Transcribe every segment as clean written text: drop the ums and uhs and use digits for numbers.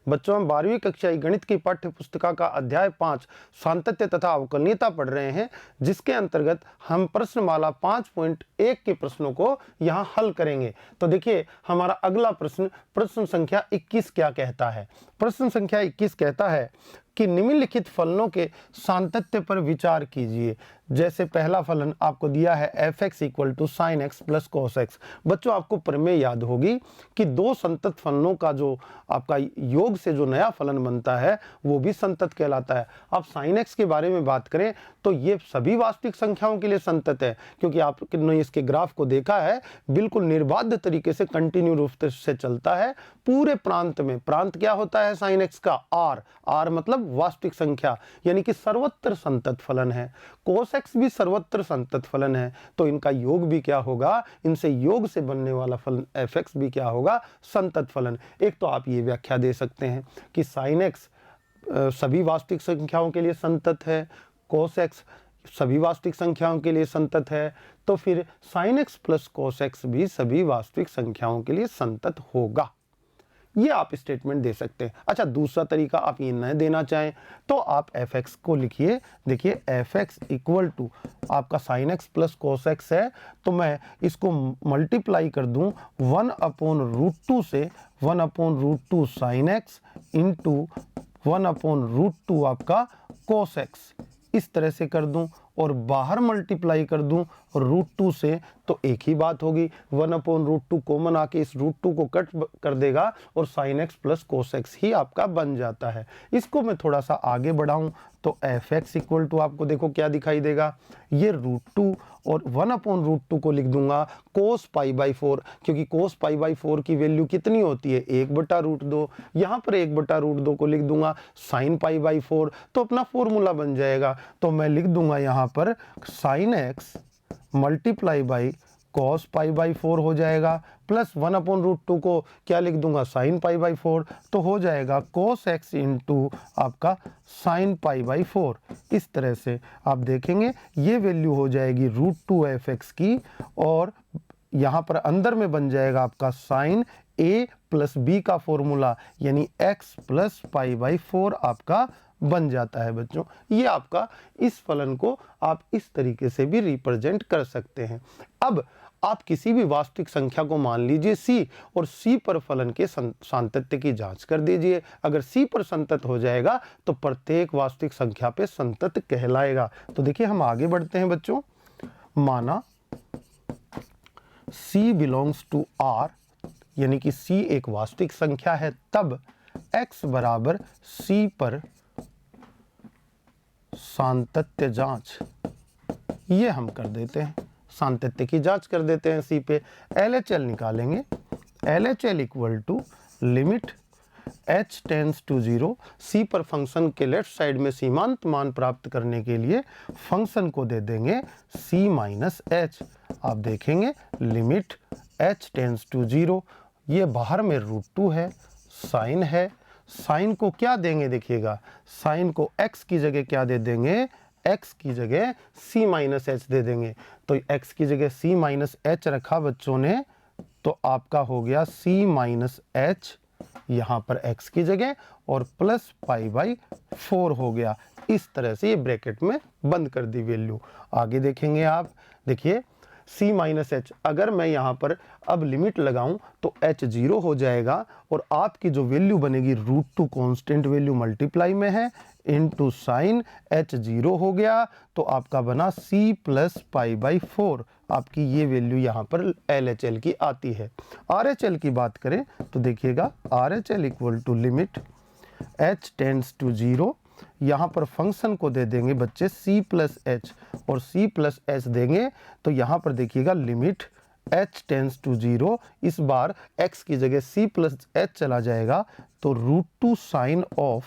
बच्चों, हम 12वीं कक्षा की गणित की पाठ्य पुस्तिका का अध्याय 5 सातत्य तथा अवकलनीयता पढ़ रहे हैं, जिसके अंतर्गत हम प्रश्नमाला 5.1 के प्रश्नों को यहाँ हल करेंगे। तो देखिए, हमारा अगला प्रश्न संख्या 21 क्या कहता है। प्रश्न संख्या 21 कहता है कि निम्नलिखित फलनों के सातत्य पर विचार कीजिए। जैसे पहला फलन आपको दिया है f(x) = sin x + cos x। बच्चों, आपको प्रमेय याद होगी कि दो संतत फलनों का जो आपका योग से जो नया फलन बनता है वो भी संतत कहलाता है। अब sin x के बारे में बात करें तो ये सभी वास्तविक संख्याओं के लिए संतत है, क्योंकि आपने इसके ग्राफ को देखा है, बिल्कुल निर्बाध तरीके से कंटिन्यू रूप से चलता है पूरे प्रांत में। प्रांत क्या होता है sin x का? r मतलब वास्तविक संख्या, यानी कि सर्वत्र संतत फलन है। cos x भी सर्वत्र संतत फलन है, तो इनका योग भी क्या होगा? इनसे योग से बनने वाला फलन f(x) भी क्या होगा? संतत फलन। एक तो आप ये व्याख्या दे सकते हैं कि sin x सभी वास्तविक संख्याओं के लिए संतत है, cos x सभी वास्तविक संख्याओं के लिए संतत है, तो फिर sin x + cos x भी सभी वास्तविक संख्याओं के लिए संतत होगा। ये आप स्टेटमेंट दे सकते हैं। अच्छा, दूसरा तरीका आप ये न देना चाहें तो आप f(x) को लिखिए। देखिए, f(x) = आपका sin x + cos x है, तो मैं इसको मल्टीप्लाई कर दूं 1/√2 से 1/√2 sin x इंटू 1/√2 आपका cos x, इस तरह से कर दूं और बाहर मल्टीप्लाई कर दूं √2 से, तो एक ही बात होगी। 1/√2 कॉमन आके इस √2 को कट कर देगा और sin x + cos x ही आपका बन जाता है। इसको मैं थोड़ा सा आगे बढ़ाऊं तो f(x) = आपको देखो क्या दिखाई देगा, ये √2 और 1/√2 को लिख दूंगा cos π/4, क्योंकि cos π/4 की वैल्यू कितनी होती है? 1/√2। यहाँ पर 1/√2 को लिख दूंगा sin π/4, तो अपना फॉर्मूला बन जाएगा। तो मैं लिख दूंगा यहाँ पर sin x × cos π/4 हो जाएगा, प्लस 1/√2 को क्या लिख दूंगा? sin π/4, तो हो जाएगा cos x इंटू आपका sin π/4। इस तरह से आप देखेंगे ये वैल्यू हो जाएगी √2 f(x) की, और यहाँ पर अंदर में बन जाएगा आपका sin a + b का फॉर्मूला, यानी x + π/4 आपका बन जाता है। बच्चों, ये आपका इस फलन को आप इस तरीके से भी रिप्रेजेंट कर सकते हैं। अब आप किसी भी वास्तविक संख्या को मान लीजिए c, और c पर फलन के सातत्य की जांच कर दीजिए। अगर c पर संतत हो जाएगा तो प्रत्येक वास्तविक संख्या पे संतत कहलाएगा। तो देखिए, हम आगे बढ़ते हैं बच्चों। माना c बिलोंग्स टू r, यानी कि c एक वास्तविक संख्या है, तब x = c पर सातत्य जांच, ये हम कर देते हैं, सातत्य की जांच कर देते हैं c पे। LHL निकालेंगे। LHL = limit h tends to 0। c पर फंक्शन के लेफ्ट साइड में सीमांत मान प्राप्त करने के लिए फंक्शन को दे देंगे c - h। आप देखेंगे लिमिट h टेंड्स टू 0, ये बाहर में √2 है, साइन है, साइन को क्या देंगे? देखिएगा, साइन को x की जगह क्या दे देंगे? x की जगह c - h दे देंगे। तो x की जगह c - h रखा बच्चों ने, तो आपका हो गया c - h यहाँ पर x की जगह, और प्लस π/4 हो गया। इस तरह से ये ब्रैकेट में बंद कर दी वैल्यू। आगे देखेंगे आप, देखिए c - h, अगर मैं यहाँ पर अब लिमिट लगाऊं तो h 0 हो जाएगा, और आपकी जो वैल्यू बनेगी √2 कांस्टेंट वैल्यू मल्टीप्लाई में है इनटू साइन h 0 हो गया, तो आपका बना c + π/4। आपकी ये वैल्यू यहाँ पर LHL की आती है। RHL की बात करें तो देखिएगा, RHL = limit h tends to 0, यहाँ पर फंक्शन को दे देंगे बच्चे c + h, और c + h देंगे तो यहाँ पर देखिएगा लिमिट h टेंड्स टू 0, इस बार x की जगह c + h चला जाएगा, तो √2 साइन ऑफ,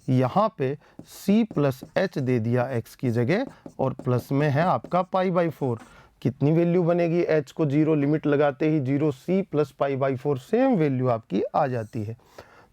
यहाँ पे c + h दे दिया x की जगह, और प्लस में है आपका π/4। कितनी वैल्यू बनेगी? h को 0 लिमिट लगाते ही 0, c + π/4 सेम वैल्यू आपकी आ जाती है।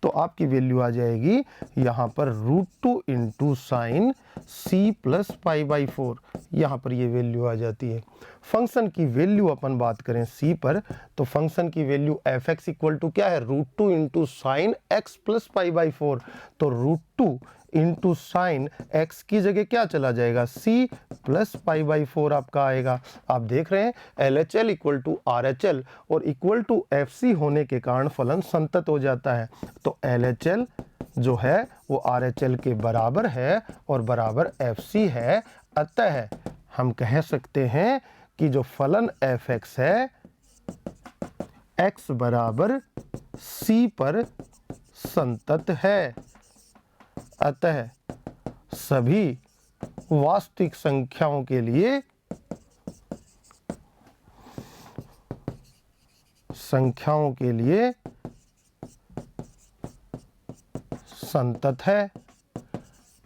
तो आपकी वैल्यू आ जाएगी यहाँ पर √2 इंटू साइन c + π/4, यहाँ पर ये वैल्यू आ जाती है। फंक्शन की वैल्यू अपन बात करें सी पर, तो फंक्शन की value f x equal to क्या है, √2 इंटू साइन एक्स प्लस π/4। तो √2 इंटू साइन एक्स की जगह क्या चला जाएगा, सी प्लस π/4 आपका आएगा। आप देख रहे हैं LHL इक्वल टू RHL और इक्वल टू FC होने के कारण फलन संतत हो जाता है। तो LHL जो है वो RHL के बराबर है और बराबर FC है। अतः हम कह सकते हैं कि जो फलन fx है x बराबर c पर संतत है। अतः सभी वास्तविक संख्याओं के लिए संतत है।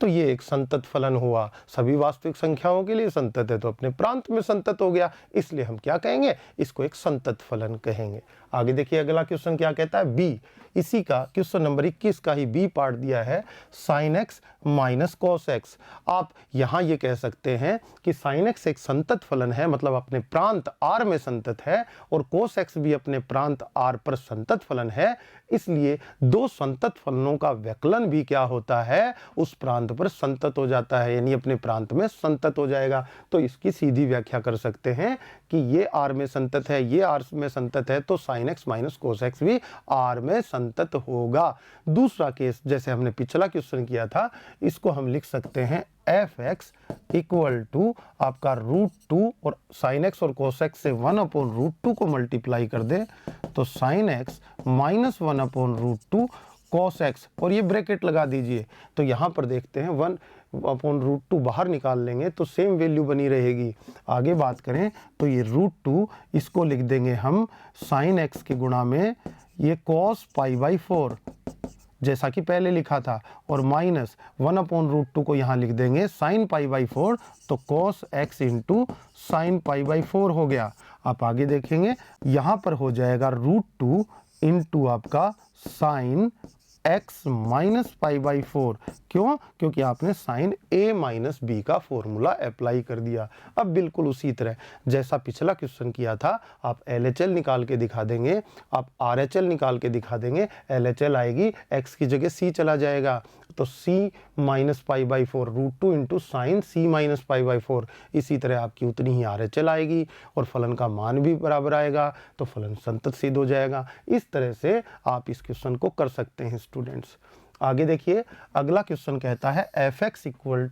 तो ये एक संतत फलन हुआ, सभी वास्तविक संख्याओं के लिए संतत है, तो अपने प्रांत में संतत हो गया, इसलिए हम क्या कहेंगे, इसको एक संतत फलन कहेंगे। आगे देखिए अगला क्वेश्चन क्या कहता है, बी। इसी का क्वेश्चन नंबर 21 का ही बी पार्ट दिया है, sine x minus cos x. आप यहाँ ये कह सकते हैं कि साइन एक्स एक संतत फलन है, मतलब अपने प्रांत आर में संतत है, और कोस एक्स भी अपने प्रांत आर पर संतत फलन है। इसलिए दो संतत फलनों का व्यकलन भी क्या होता है, उस प्रांत पर संतत हो जाता है, यानी अपने प्रांत में संतत हो जाएगा। तो इसकी सीधी व्याख्या कर सकते हैं कि ये आर में संतत है, ये आर में संतत है, तो sine x minus cos x भी आर में संतत होगा। दूसरा केस जैसे हमने पिछला क्वेश्चन किया था, इसको हम लिख सकते हैं एफ एक्स इक्वल टू आपका √2 और साइन एक्स और कोस एक्स से 1/√2 को मल्टीप्लाई कर दे, तो sine x minus 1/√2 cos x, और ये ब्रैकेट लगा दीजिए। तो यहाँ पर देखते हैं 1/√2 बाहर निकाल लेंगे तो सेम वैल्यू बनी रहेगी। आगे बात करें तो ये √2 इसको लिख देंगे हम साइन एक्स के गुणा में ये कॉस π/4 जैसा कि पहले लिखा था, और माइनस 1/√2 को यहाँ लिख देंगे साइन π/4, तो कॉस एक्स इंटू साइन π/4 हो गया। आप आगे देखेंगे यहाँ पर हो जाएगा √2 इंटू आपका साइन x माइनस π/4। क्यों? क्योंकि आपने साइन a माइनस बी का फॉर्मूला अप्लाई कर दिया। अब बिल्कुल उसी तरह जैसा पिछला क्वेश्चन किया था, आप LHL निकाल के दिखा देंगे, आप RHL निकाल के दिखा देंगे। LHL आएगी, x की जगह c चला जाएगा, तो c minus π/4 √2 into sine c minus π/4। इसी तरह आपकी उतनी ही RHL आएगी और फलन का मान भी बराबर आएगा, तो फलन संतत सिद्ध हो जाएगा। इस तरह से आप इस क्वेश्चन को कर सकते हैं स्टूडेंट्स। आगे देखिए अगला क्वेश्चन कहता है f x equal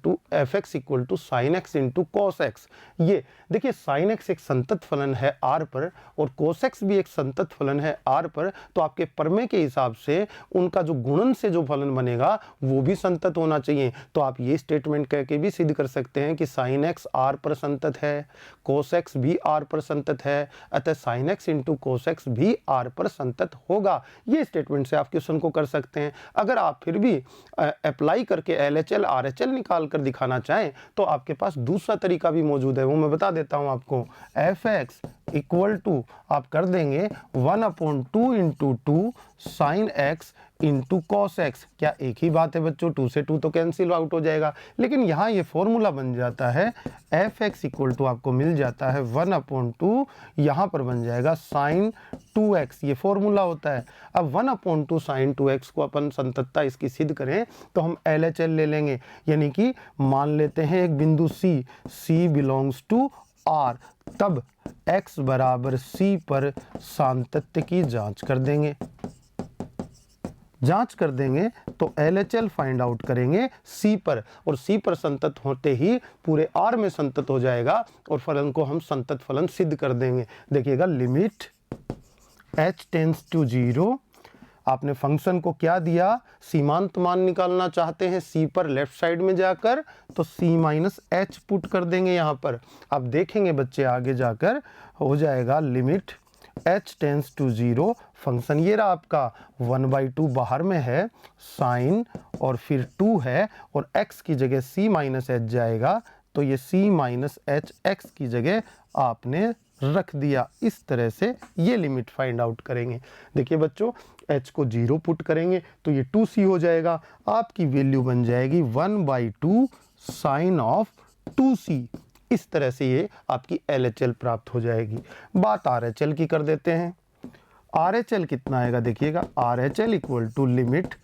to sine x into cos x. ये देखिए साइन एक्स एक संतत फलन है आर पर और कोस एक्स भी एक संतत फलन है आर पर, तो आपके प्रमेय के हिसाब से उनका जो गुणन से जो फलन बनेगा वो भी संतत होना चाहिए। तो आप ये स्टेटमेंट कह के भी सिद्ध कर सकते हैं कि साइन एक्स आर पर संतत है, कोस एक्स भी आर पर संतत है, अतः sign x into cos x भी आर पर संतत होगा। ये स्टेटमेंट से आप क्वेश्चन को कर सकते हैं। अगर आप फिर भी अप्लाई करके LHL RHL निकाल कर दिखाना चाहें तो आपके पास दूसरा तरीका भी मौजूद है, वो मैं बता देता हूं आपको। एफ एक्स इक्वल टू आप कर देंगे 1/2 into 2 sign x into cos x. क्या एक ही बात है बच्चों, 2 से 2 तो कैंसिल आउट हो जाएगा, लेकिन यहाँ ये फॉर्मूला बन जाता है एफ एक्स इक्वल टू आपको मिल जाता है 1/2, यहाँ पर बन जाएगा साइन 2x, ये फॉर्मूला होता है। अब 1/2 साइन 2x को अपन संततता इसकी सिद्ध करें तो हम LHL ले लेंगे, यानी कि मान लेते हैं एक बिंदु C बिलोंग्स टू R, तब x बराबर c पर सातत्य की जांच कर देंगे। जांच कर देंगे तो LHL फाइंड आउट करेंगे C पर, और C पर संतत होते ही पूरे R में संतत हो जाएगा और फलन को हम संतत फलन सिद्ध कर देंगे। देखिएगा लिमिट h टेंड्स टू 0, आपने फंक्शन को क्या दिया, सीमांत मान निकालना चाहते हैं C पर, लेफ्ट साइड में जाकर तो c माइनस h पुट कर देंगे यहाँ पर। अब देखेंगे बच्चे आगे जाकर हो जाएगा limit h tends to 0, function ये रहा आपका 1/2 बाहर में है, साइन और फिर 2 है और x की जगह c माइनस h जाएगा, तो ये c माइनस h x की जगह आपने रख दिया। इस तरह से ये लिमिट फाइंड आउट करेंगे। देखिए बच्चों h को 0 पुट करेंगे तो ये 2c हो जाएगा, आपकी वैल्यू बन जाएगी 1/2 साइन ऑफ 2c। इस तरह से ये आपकी LHL प्राप्त हो जाएगी। बात RHL की कर देते हैं। RHL कितना आएगा देखिएगा, RHL equal to limit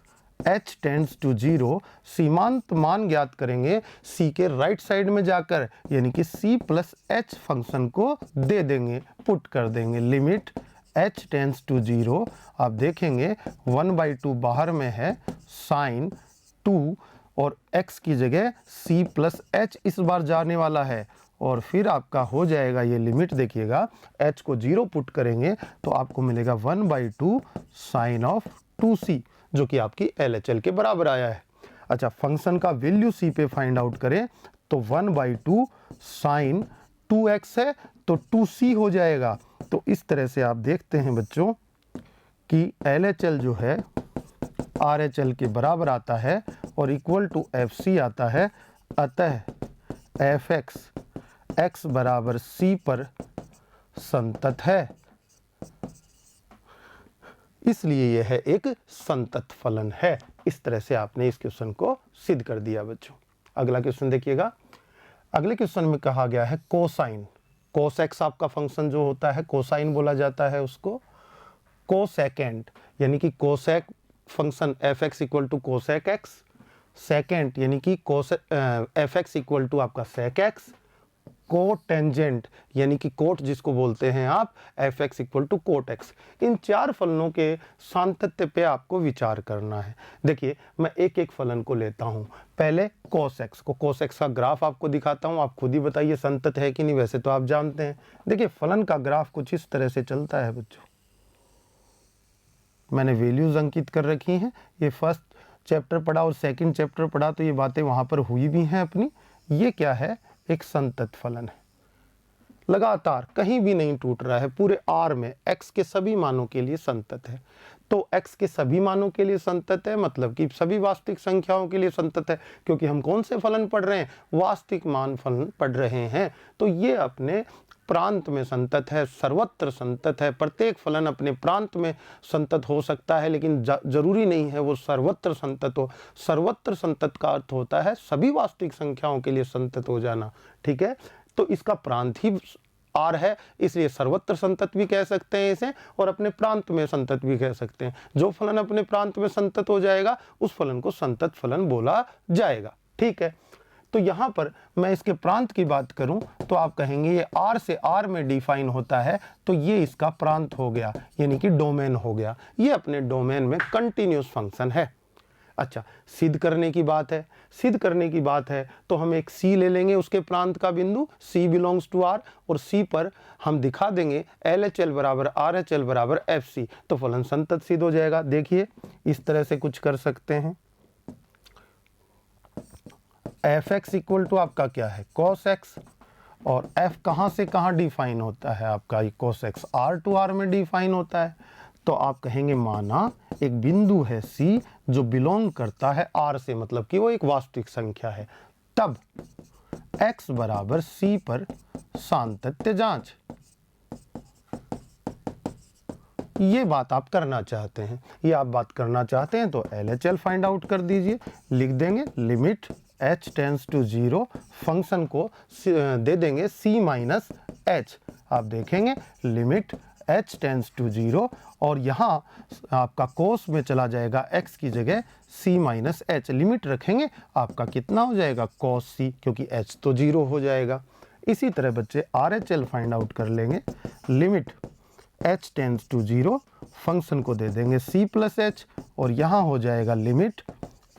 h tends to 0, सीमांत मान ज्ञात करेंगे c के राइट साइड में जाकर, यानी कि c प्लस h फंक्शन को दे देंगे, पुट कर देंगे। लिमिट h टेंड्स टू 0, आप देखेंगे 1/2 बाहर में है, साइन 2 और x की जगह c प्लस h इस बार जाने वाला है, और फिर आपका हो जाएगा ये लिमिट देखिएगा, h को 0 पुट करेंगे तो आपको मिलेगा 1/2 साइन ऑफ 2c, जो कि आपकी LHL के बराबर आया है। अच्छा, फंक्शन का वैल्यू c पे फाइंड आउट करें तो 1/2 साइन 2x है तो 2c हो जाएगा। तो इस तरह से आप देखते हैं बच्चों कि LHL जो है RHL के बराबर आता है और इक्वल टू FC आता है। अतः fx x बराबर c पर संतत है, इसलिए यह एक संतत फलन है। इस तरह से आपने इस क्वेश्चन को सिद्ध कर दिया बच्चों। अगला क्वेश्चन देखिएगा। अगले क्वेश्चन में कहा गया है कोसाइन। कोस एक्स आपका फंक्शन जो होता है कोसाइन बोला जाता है उसको। कोसेकेंट यानी कि cosec function f x equal to cosec x. Secant यानी कि cos f x equal to आपका सेक एक्स। कोटेंजेंट यानी कि कोट जिसको बोलते हैं आप, F x equal to cot X. इन चार फलनों के सातत्य पे आपको विचार करना है। देखिए मैं एक एक फलन को लेता हूँ। पहले कोस एक्स को, कोस एक्स का ग्राफ आपको दिखाता हूँ, आप खुद ही बताइए संतत है कि नहीं। वैसे तो आप जानते हैं। देखिए फलन का ग्राफ कुछ इस तरह से चलता है बच्चों, मैंने वैल्यूज अंकित कर रखी हैं। ये फर्स्ट चैप्टर पढ़ा और सेकंड चैप्टर पढ़ा तो ये बातें वहाँ पर हुई भी हैं अपनी। ये क्या है, एक संतत फलन है, लगातार कहीं भी नहीं टूट रहा है, पूरे R में x के सभी मानों के लिए संतत है। तो x के सभी मानों के लिए संतत है मतलब कि सभी वास्तविक संख्याओं के लिए संतत है, क्योंकि हम कौन से फलन पढ़ रहे हैं, वास्तविक मान फलन पढ़ रहे हैं। तो ये अपने प्रांत में संतत है, सर्वत्र संतत है। प्रत्येक फलन अपने प्रांत में संतत हो सकता है, लेकिन जरूरी नहीं है वो सर्वत्र संतत हो। सर्वत्र संतत का अर्थ होता है सभी वास्तविक संख्याओं के लिए संतत हो जाना, ठीक है। तो इसका प्रांत ही R है, इसलिए सर्वत्र संतत भी कह सकते हैं इसे, और अपने प्रांत में संतत भी कह सकते हैं। जो फलन अपने प्रांत में संतत हो जाएगा उस फलन को संतत फलन बोला जाएगा, ठीक है। तो यहाँ पर मैं इसके प्रांत की बात करूं तो आप कहेंगे ये R से R में डिफाइन होता है, तो ये इसका प्रांत हो गया, यानी कि डोमेन हो गया। ये अपने डोमेन में कंटिन्यूस फंक्शन है। अच्छा, सिद्ध करने की बात है। सिद्ध करने की बात है तो हम एक C ले लेंगे, उसके प्रांत का बिंदु C बिलोंग्स टू R, और C पर हम दिखा देंगे LHL बराबर RHL बराबर FC, तो फलन संतत सिद्ध हो जाएगा। देखिए इस तरह से कुछ कर सकते हैं। एफ एक्स इक्वल टू आपका क्या है, कॉस एक्स, और एफ कहाँ से कहाँ डिफाइन होता है आपका, ये cos x R to R में डिफाइन होता है। तो आप कहेंगे माना एक बिंदु है C जो बिलोंग करता है R से, मतलब कि वो एक वास्तविक संख्या है, तब x बराबर C पर सातत्य जांच, ये बात आप करना चाहते हैं। ये आप बात करना चाहते हैं तो LHL फाइंड आउट कर दीजिए। लिख देंगे limit h tends to 0, function को दे देंगे c माइनस h। आप देखेंगे लिमिट h टेंड्स टू 0, और यहाँ आपका कोस में चला जाएगा x की जगह c माइनस h। लिमिट रखेंगे आपका कितना हो जाएगा, cos c, क्योंकि h तो 0 हो जाएगा। इसी तरह बच्चे RHL फाइंड आउट कर लेंगे। Limit h tends to 0, function को दे देंगे c प्लस h, और यहाँ हो जाएगा लिमिट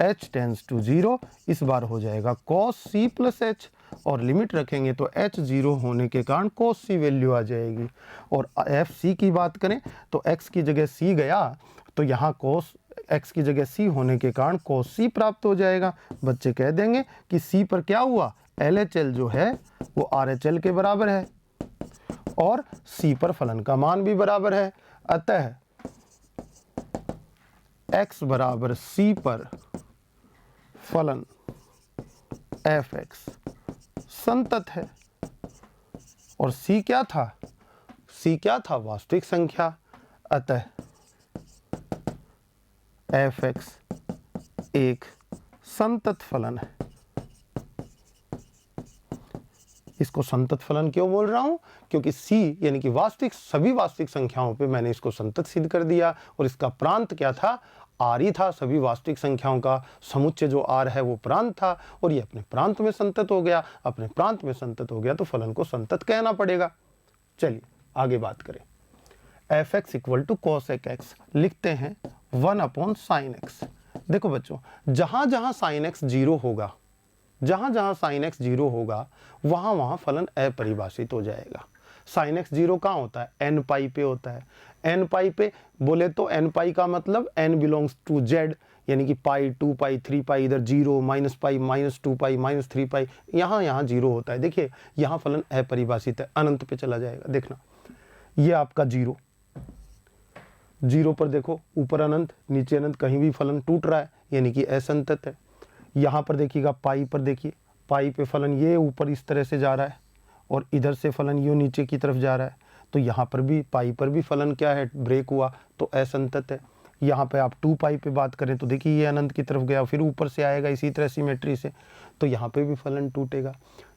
h टेंड्स टू 0, इस बार हो जाएगा cos c प्लस h, और लिमिट रखेंगे तो h 0 होने के कारण cos c वैल्यू आ जाएगी। और एफ सी की बात करें तो x की जगह c गया, तो यहाँ cos x की जगह c होने के कारण cos c प्राप्त हो जाएगा। बच्चे कह देंगे कि c पर क्या हुआ, LHL जो है वो RHL के बराबर है, और C पर फलन का मान भी बराबर है। अतः x बराबर C पर फलन f(x) संतत है। और C क्या था, C क्या था, वास्तविक संख्या। अतः f(x) एक संतत फलन है। इसको इसको संतत फलन क्यों बोल रहा हूँ? क्योंकि c यानी कि वास्तविक सभी वास्तविक संख्याओं पे मैंने इसको संतत सिद्ध कर दिया और इसका प्रांत क्या था? r ही था। सभी वास्तविक संख्याओं का समुच्चय जो r है वो प्रांत था और ये अपने प्रांत में संतत हो गया। अपने प्रांत में संतत हो गया तो फलन को संतत कहना पड़ेगा। चलिए आगे बात करें। f(x) = cosec x लिखते हैं 1/sin x। देखो बच्चों, जहां जहां sin x 0 होगा, जहां जहां sin x 0 होगा वहां वहां फलन अपरिभाषित हो जाएगा। sin x 0 कहाँ होता है? n पाई पे होता है। n पाई पे बोले तो n पाई का मतलब n बिलोंग्स टू z, यानी कि पाई, 2 पाई, 3 पाई, इधर 0, माइनस पाई, -2 पाई, -3 पाई, यहाँ 0 होता है। देखिए यहाँ फलन अपरिभाषित है, अनंत पे चला जाएगा। देखना ये आपका 0 पर देखो, ऊपर अनंत नीचे अनंत, कहीं भी फलन टूट रहा है यानी कि असंतत है। यहाँ पर देखिएगा पाई पर, देखिए पाई पे फलन ये ऊपर इस तरह से जा रहा है और इधर से फलन ये नीचे की तरफ जा रहा है, तो यहाँ पर भी पाई पर भी फलन क्या है? ब्रेक हुआ, तो असंतत है। यहाँ पे आप 2 पाई पे बात करें तो देखिए ये अनंत की तरफ गया, फिर ऊपर से आएगा इसी तरह सिमेट्री से, तो यहाँ पे भी फलन टूटेगा।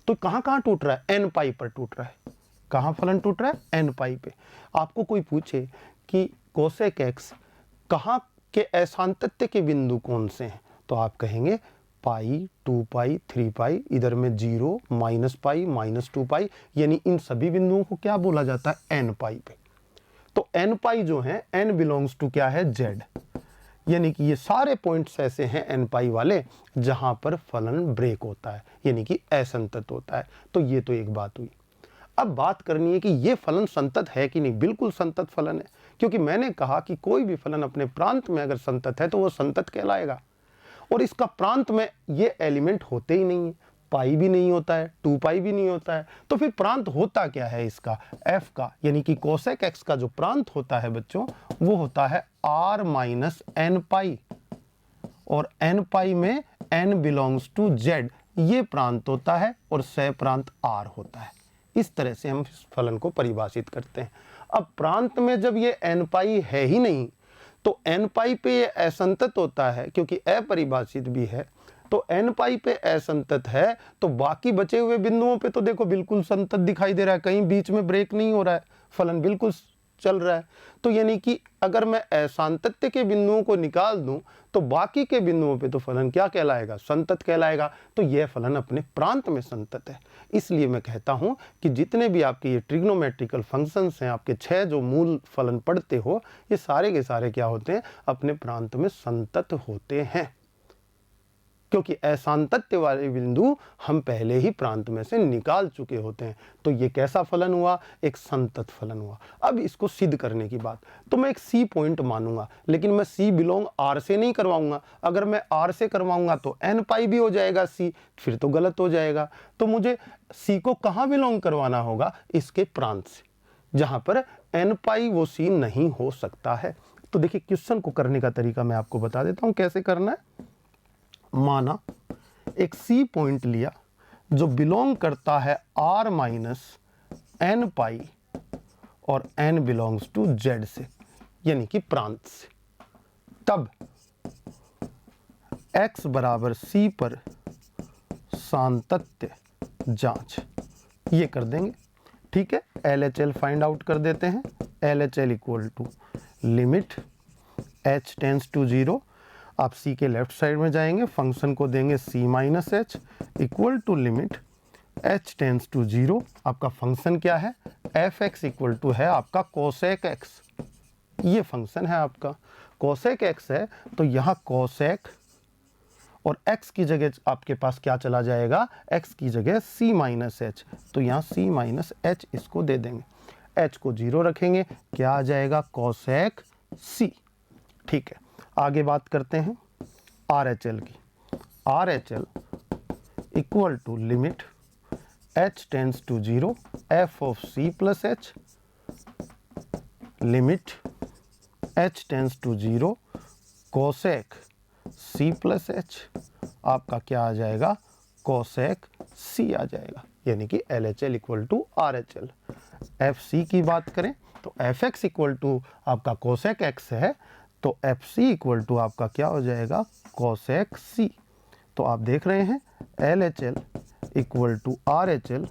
तो कहाँ कहाँ टूट रहा है? n पाई पर टूट रहा है। कहाँ फलन टूट रहा है? n पाई पे। आपको कोई पूछे कि कोसेक x कहाँ के असांतत्य के बिंदु कौन से हैं, तो आप कहेंगे पाई, 2 पाई, 3 पाई, इधर में 0, माइनस पाई, -2 पाई, यानी इन सभी बिंदुओं को क्या बोला जाता है? n पाई पे। तो n पाई जो है n बिलोंग्स टू क्या है? z, यानी कि ये सारे पॉइंट्स ऐसे हैं n पाई वाले जहां पर फलन ब्रेक होता है यानी कि असंतत होता है। तो ये तो एक बात हुई। अब बात करनी है कि ये फलन संतत है कि नहीं। बिल्कुल संतत फलन है, क्योंकि मैंने कहा कि कोई भी फलन अपने प्रांत में अगर संतत है तो वो संतत कहलाएगा और इसका प्रांत में ये एलिमेंट होते ही नहीं है। पाई भी नहीं होता है, 2 पाई भी नहीं होता है, तो फिर प्रांत होता क्या है इसका? f का, यानी कि कोसेक x का जो प्रांत होता है बच्चों वो होता है r माइनस n पाई, और n पाई में n बिलोंग्स टू z ये प्रांत होता है और सह प्रांत r होता है। इस तरह से हम इस फलन को परिभाषित करते हैं। अब प्रांत में जब ये n पाई है ही नहीं तो n पाई पे ये असंतत होता है, क्योंकि अपरिभाषित भी है, तो n पाई पे असंतत है तो बाकी बचे हुए बिंदुओं पे तो देखो बिल्कुल संतत दिखाई दे रहा है, कहीं बीच में ब्रेक नहीं हो रहा है, फलन बिल्कुल चल रहा है। तो यानी कि अगर मैं असांतत्य के बिंदुओं को निकाल दूं तो बाकी के बिंदुओं पे तो फलन क्या कहलाएगा? संतत कहलाएगा। तो यह फलन अपने प्रांत में संतत है। इसलिए मैं कहता हूं कि जितने भी आपके ये ट्रिग्नोमेट्रिकल फंक्शंस हैं, आपके 6 जो मूल फलन पढ़ते हो, ये सारे के सारे क्या होते हैं? अपने प्रांत में संतत होते हैं, क्योंकि असांतत्य वाले बिंदु हम पहले ही प्रांत में से निकाल चुके होते हैं। तो ये कैसा फलन हुआ? एक संतत फलन हुआ। अब इसको सिद्ध करने की बात, तो मैं एक सी पॉइंट मानूंगा, लेकिन मैं सी बिलोंग आर से नहीं करवाऊंगा। अगर मैं आर से करवाऊंगा तो एन पाई भी हो जाएगा सी, फिर तो गलत हो जाएगा। तो मुझे सी को कहाँ बिलोंग करवाना होगा? इसके प्रांत से, जहां पर एन पाई वो सी नहीं हो सकता है। तो देखिए क्वेश्चन को करने का तरीका मैं आपको बता देता हूं कैसे करना है। माना एक सी पॉइंट लिया जो बिलोंग करता है r माइनस n पाई और n बिलोंग्स टू z से, यानी कि प्रांत से। तब x बराबर c पर सातत्य जांच ये कर देंगे। ठीक है, LHL फाइंड आउट कर देते हैं। LHL equal to limit h tends to 0, आप c के लेफ्ट साइड में जाएंगे, फंक्शन को देंगे c minus h equal to limit h tends to 0। आपका फंक्शन क्या है? f(x) इक्वल टू है आपका कोसेक x। ये फंक्शन है आपका कोसेक x है, तो यहाँ कोसेक और x की जगह आपके पास क्या चला जाएगा? x की जगह c माइनस h, तो यहाँ c माइनस h इसको दे देंगे। h को 0 रखेंगे, क्या आ जाएगा? Cosec c। ठीक है, आगे बात करते हैं RHL की। RHL equal to limit h tends to 0 f of c plus h limit h tends to 0 cosec c plus h। आपका क्या आ जाएगा? कोसेक c आ जाएगा, यानी कि LHL equal to RHL। FC की बात करें तो fx इक्वल टू आपका कोसेक x है, तो FC इक्वल टू आपका क्या हो जाएगा? Cosec c। तो आप देख रहे हैं LHL equal to RHL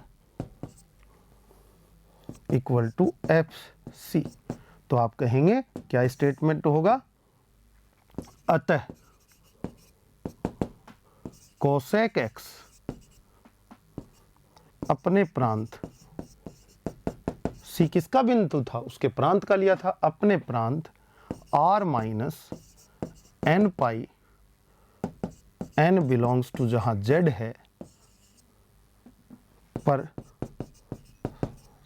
equal to f c. तो आप कहेंगे क्या स्टेटमेंट होगा, अतः कोसेक एक्स अपने प्रांत, सी किसका बिंदु था, उसके प्रांत का लिया था, अपने प्रांत r minus n pi, n belongs to जहां z है पर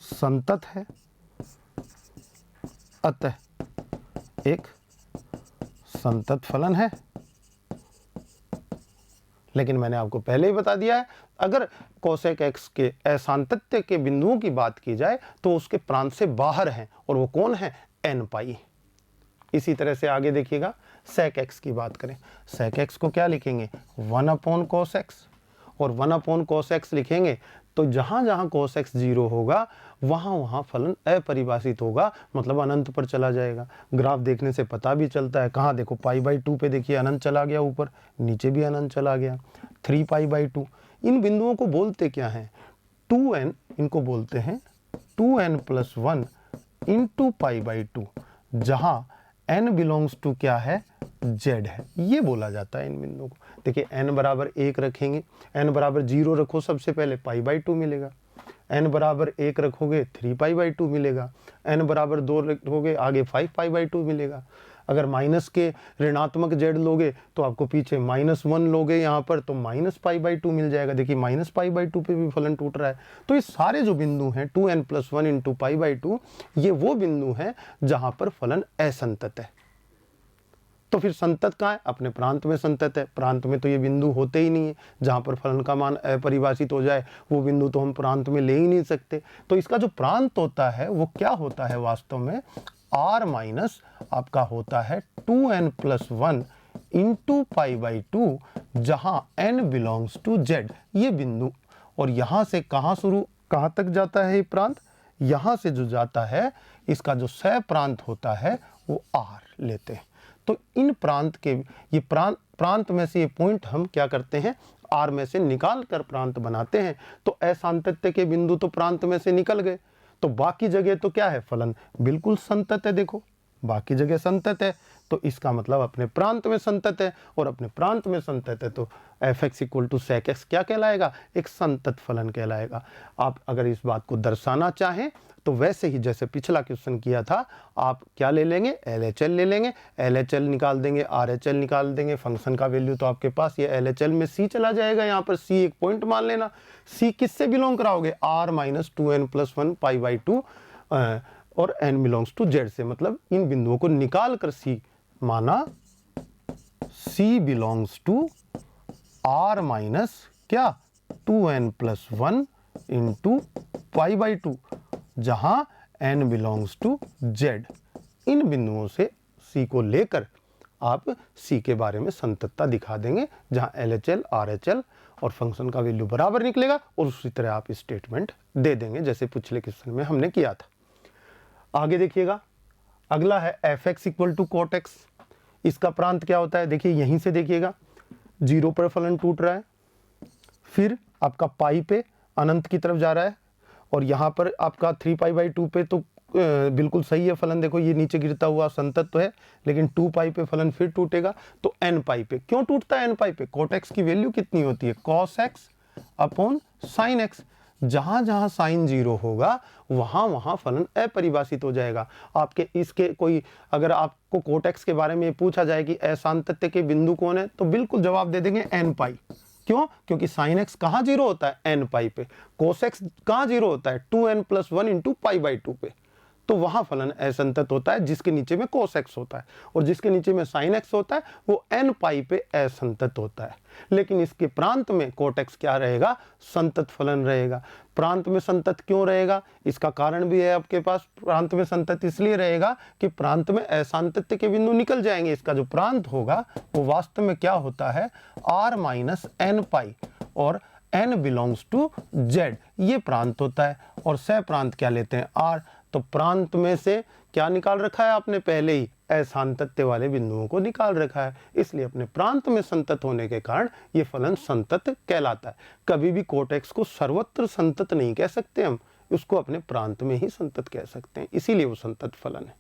संतत है, अतः एक संतत फलन है। लेकिन मैंने आपको पहले ही बता दिया है, अगर कोसेक एक्स के असांतत्य के बिंदुओं की बात की जाए तो उसके प्रांत से बाहर हैं, और वो कौन है, एन पाई। इसी तरह से आगे देखिएगा, सेक एक्स की बात करें, सेक एक्स को क्या लिखेंगे, 1 अपॉन कोस एक्स, और 1 अपॉन कोस एक्स लिखेंगे तो जहां जहां कोस एक्स 0 होगा वहां वहां फलन अपरिभाषित होगा, मतलब अनंत पर चला जाएगा। ग्राफ देखने से पता भी चलता है, कहाँ देखो π/2 पे देखिए अनंत चला गया, ऊपर नीचे भी अनंत चला गया, 3π/2। इन बिंदुओं को बोलते क्या हैं, 2n, इनको बोलते हैं 2n+1 इंटू π/2, जहां n बिलोंग्स टू क्या है, z है, ये बोला जाता है इन बिंदुओं को। देखिए n बराबर 1 रखेंगे, n बराबर 0 रखो सबसे पहले, π/2 मिलेगा, n बराबर 1 रखोगे 3π/2 मिलेगा, n बराबर 2 रखोगे आगे 5π/2 मिलेगा। अगर माइनस के ऋणात्मक z लोगे तो आपको पीछे -1 लोगे यहाँ पर तो -π/2 मिल जाएगा। देखिए -π/2 पे भी फलन टूट रहा है। तो ये सारे जो बिंदु हैं 2n+1 इंटू π/2, ये वो बिंदु हैं जहाँ पर फलन असंतत है। तो फिर संतत कहाँ है, अपने प्रांत में संतत है। प्रांत में तो ये बिंदु होते ही नहीं है, जहाँ पर फलन का मान अपरिभाषित हो जाए वो बिंदु तो हम प्रांत में ले ही नहीं सकते। तो इसका जो प्रांत होता है वो क्या होता है, वास्तव में r माइनस आपका होता है 2n+1 इंटू π/2, जहाँ n बिलोंग्स टू z, ये बिंदु। और यहाँ से कहाँ तक जाता है ये प्रांत, यहाँ से जो जाता है इसका जो सह प्रांत होता है वो r लेते हैं। तो इन प्रांत के, ये प्रांत में से ये पॉइंट हम क्या करते हैं, r में से निकाल कर प्रांत बनाते हैं। तो असांतत्य के बिंदु तो प्रांत में से निकल गए, तो बाकी जगह तो क्या है, फलन बिल्कुल संतत है। देखो बाकी जगह संतत है, तो इसका मतलब अपने प्रांत में संतत है, और अपने प्रांत में संतत है तो f(x = sec x) क्या कहलाएगा, एक संतत फलन कहलाएगा। आप अगर इस बात को दर्शाना चाहें तो वैसे ही जैसे पिछला क्वेश्चन किया था, आप क्या ले लेंगे, LHL ले लेंगे, LHL निकाल देंगे, RHL निकाल देंगे। फंक्शन का वैल्यू तो आपके पास ये LHL में c चला जाएगा, यहाँ पर c एक पॉइंट मान लेना। c किससे बिलोंग कराओगे, r माइनस 2n+1 π/2 और n बिलोंग्स टू z से, मतलब इन बिंदुओं को निकाल कर c माना, c belongs to r minus क्या 2n+1 इंटू π/2, जहां n बिलोंग्स टू z। इन बिंदुओं से c को लेकर आप c के बारे में संततता दिखा देंगे, जहां LHL RHL और फंक्शन का वैल्यू बराबर निकलेगा, और उसी तरह आप स्टेटमेंट दे देंगे जैसे पिछले क्वेश्चन में हमने किया था। आगे देखिएगा, अगला है f(x = cot x)। इसका प्रांत क्या होता है, देखिए यहीं से देखिएगा 0 पर फलन टूट रहा है, फिर आपका पाई पे अनंत की तरफ जा रहा है, और यहाँ पर आपका 3π/2 पे तो बिल्कुल सही है फलन। देखो ये नीचे गिरता हुआ संतत तो है, लेकिन 2π पे फलन फिर टूटेगा, तो nπ पे क्यों टूटता है, nπ पे cot x की वैल्यू कितनी होती है, cos x upon sin x। जहां जहां साइन 0 होगा वहां वहां फलन अपरिभाषित हो जाएगा। आपके इसके कोई, अगर आपको cot x के बारे में पूछा जाए कि असांतत्य के बिंदु कौन है, तो बिल्कुल जवाब दे देंगे nπ। क्यों, क्योंकि sin x कहाँ 0 होता है, nπ पे। cos x कहाँ 0 होता है, 2n+1 इंटू π/2 पे। तो वहां फलन असंतत होता है, जिसके नीचे में cos x होता है, और जिसके नीचे में sin x होता है वो nπ पे असंतत होता है। लेकिन इसके प्रांत में cot x क्या रहेगा, संतत फलन रहेगा। प्रांत में संतत क्यों रहेगा, इसका कारण भी है आपके पास। प्रांत में संतत इसलिए रहेगा कि प्रांत में असांतत्य के बिंदु निकल जाएंगे। इसका जो प्रांत होगा वो वास्तव में क्या होता है, r माइनस nπ, और n बिलोंग्स टू z, ये प्रांत होता है। और सह प्रांत क्या लेते हैं, r। तो प्रांत में से क्या निकाल रखा है आपने, पहले ही असांतत्य वाले बिंदुओं को निकाल रखा है, इसलिए अपने प्रांत में संतत होने के कारण ये फलन संतत कहलाता है। कभी भी cot x को सर्वत्र संतत नहीं कह सकते हम, उसको अपने प्रांत में ही संतत कह सकते हैं, इसीलिए वो संतत फलन है।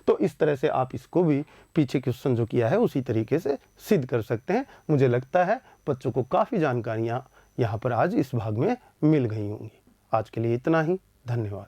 तो इस तरह से आप इसको भी पीछे क्वेश्चन जो किया है उसी तरीके से सिद्ध कर सकते हैं। मुझे लगता है बच्चों को काफ़ी जानकारियाँ यहाँ पर आज इस भाग में मिल गई होंगी। आज के लिए इतना ही, धन्यवाद।